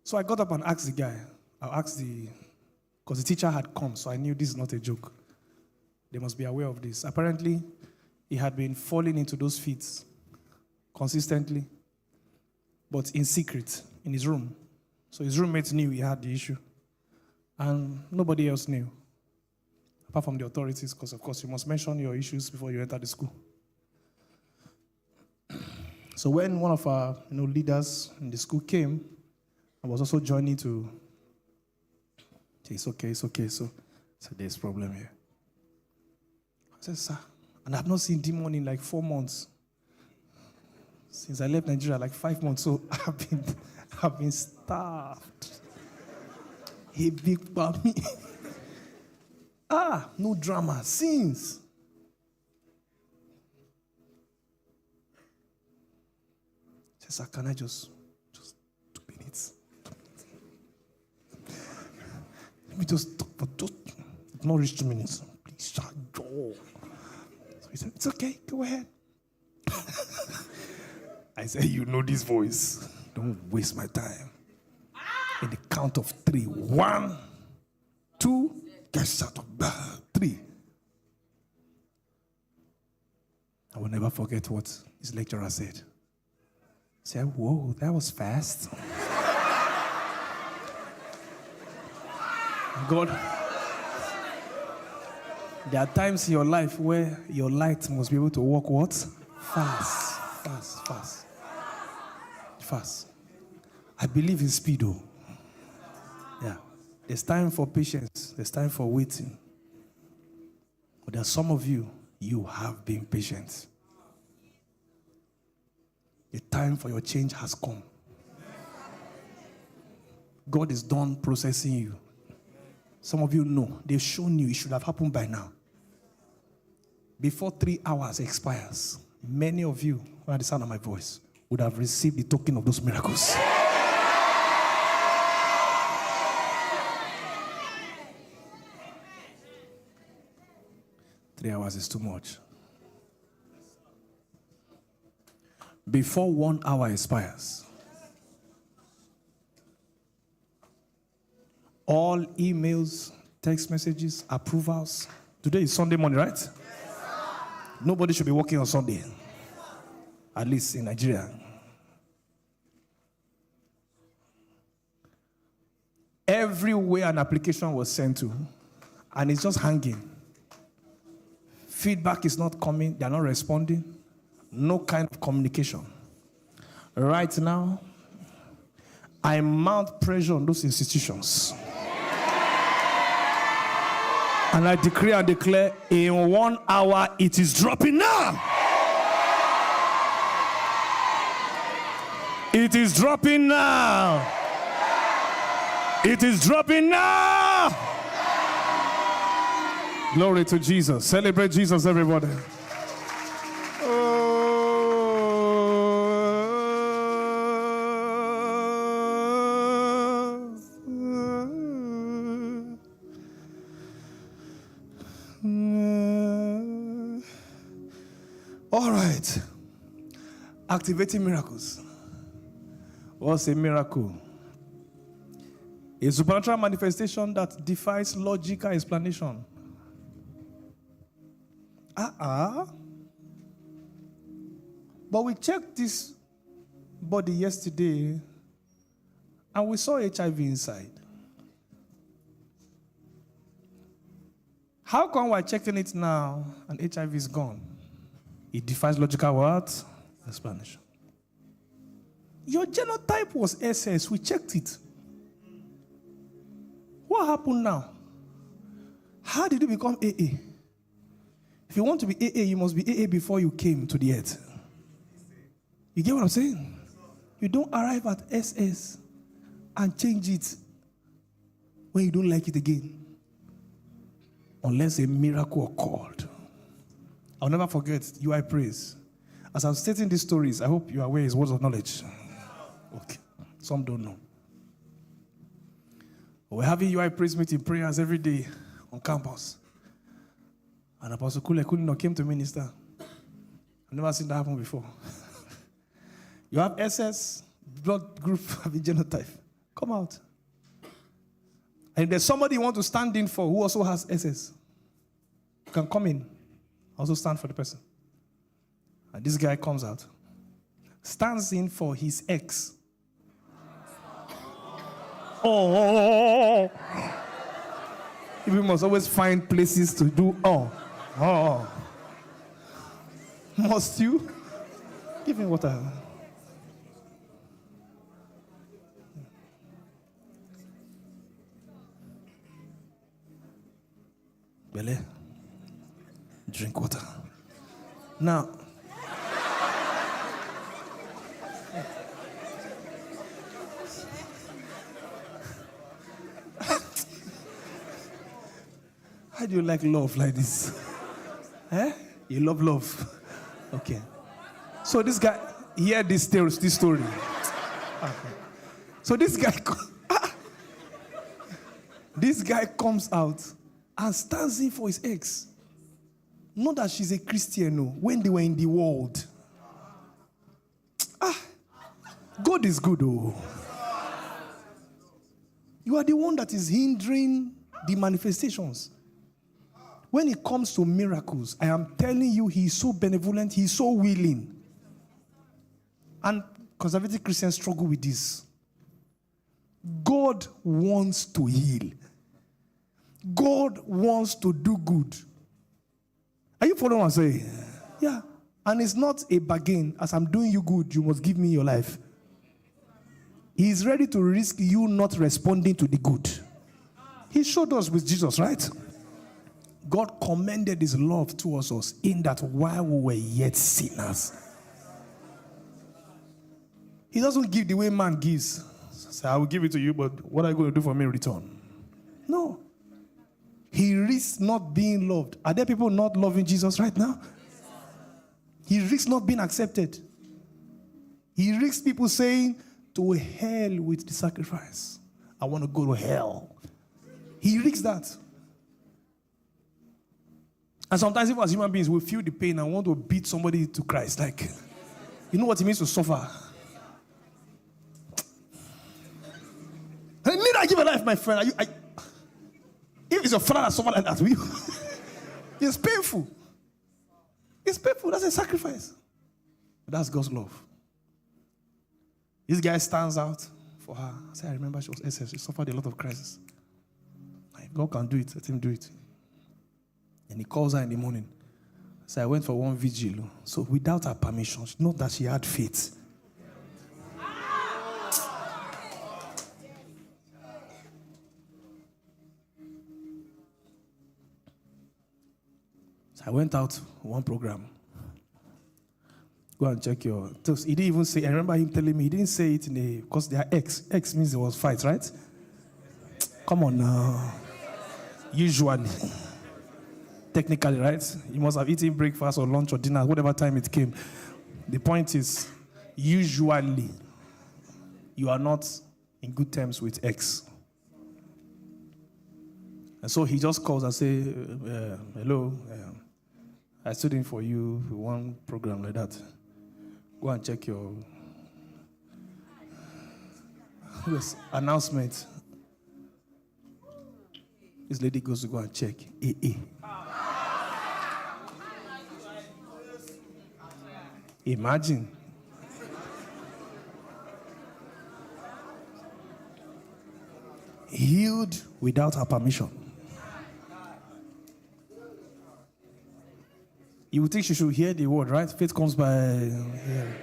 So I got up and asked the guy. Because the teacher had come, so I knew this is not a joke. They must be aware of this. Apparently, he had been falling into those fits consistently, but in secret, in his room. So his roommates knew he had the issue. And nobody else knew, apart from the authorities, because, of course, you must mention your issues before you enter the school. So when one of our leaders in the school came, I was also joining to say, it's okay. So there's a problem here. I said, sir, and I've not seen demon in like 4 months. Since I left Nigeria, like 5 months. So I've been starved. He big by me. No drama. Since. I said, sir, can I just 2 minutes? Let me just talk for just not reach 2 minutes. Please shut the door. So he said, it's okay, go ahead. I said, you know this voice. Don't waste my time. In the count of 3. 1, 2, get shut up. 3. I will never forget what his lecturer said. He said, whoa, that was fast. God, there are times in your life where your light must be able to walk what? Fast. I believe in speed, though. Yeah. There's time for patience. There's time for waiting. But there are some of you, you have been patient. The time for your change has come. God is done processing you. Some of you know. They've shown you it should have happened by now. Before 3 hours expires, many of you, who are the sound of my voice, would have received the token of those miracles. Three hours is too much. Before 1 hour expires, all emails, text messages, approvals. Today is Sunday morning, right? Yes, nobody should be working on Sunday. At least in Nigeria. Everywhere an application was sent to, and it's just hanging. Feedback is not coming. They're not responding. No kind of communication. Right now, I mount pressure on those institutions. And I decree and declare, in 1 hour, it is dropping now. It is dropping now. It is dropping now. Glory to Jesus. Celebrate Jesus, everybody. All right. Activating miracles. What's a miracle? A supernatural manifestation that defies logical explanation. But we checked this body yesterday and we saw HIV inside. How come we're checking it now and HIV is gone? It defies logical what? Explanation. Your genotype was SS. We checked it. What happened now? How did you become AA? If you want to be AA, you must be AA before you came to the earth. You get what I'm saying? You don't arrive at SS and change it when you don't like it again. Unless a miracle occurred. I'll never forget UI Praise. As I'm stating these stories, I hope you are aware of words of knowledge. Okay. Some don't know. We're having UI Praise meeting prayers every day on campus. And Apostle Kule Kulino came to minister. I've never seen that happen before. You have SS, blood group, have a genotype. Come out. And if there's somebody you want to stand in for who also has SS, you can come in. Also stand for the person. And this guy comes out. Stands in for his ex. Oh. People must always find places to do oh. Must you? Give me water. Bele, drink water. Now, how do you like love like this? Eh? You love love. Okay. So this guy, hear this story. Okay. So this guy comes out and stands in for his ex. Not that she's a Christian, no. When they were in the world. God is good, oh. You are the one that is hindering the manifestations. When it comes to miracles, I am telling you, he is so benevolent, he is so willing. And conservative Christians struggle with this. God wants to heal. God wants to do good. Are you following what I'm saying? Yeah. And it's not a bargain. As I'm doing you good, you must give me your life. He is ready to risk you not responding to the good. He showed us with Jesus, right? God commended his love towards us in that while we were yet sinners. He doesn't give the way man gives. So I will give it to you, but what are you going to do for me in return? No. He risks not being loved. Are there people not loving Jesus right now? He risks not being accepted. He risks people saying, to hell with the sacrifice. I want to go to hell. He risks that. And sometimes even as human beings, we feel the pain and want to beat somebody to Christ. Like, you know what it means to suffer? I need I give a life, my friend. If it's your father that suffered like that, will you? It's painful. It's painful. That's a sacrifice. But that's God's love. This guy stands out for her. I remember she was SS. She suffered a lot of crisis. If God can do it, let him do it. And he calls her in the morning. So I went for one vigil. So without her permission, not that she had faith. So I went out one program. Go and check your toast. He didn't even say, I remember him telling me, he didn't say it in a, because they are X. X means there was fight, right? Come on now. Usually. Technically, right? You must have eaten breakfast or lunch or dinner, whatever time it came. The point is, usually, you are not in good terms with X. And so he just calls and says, hello, I stood in for you for one program like that. Go and check your announcement. This lady goes to go and check. AA. Imagine. Healed without her permission. You would think she should hear the word, right? Faith comes by hearing.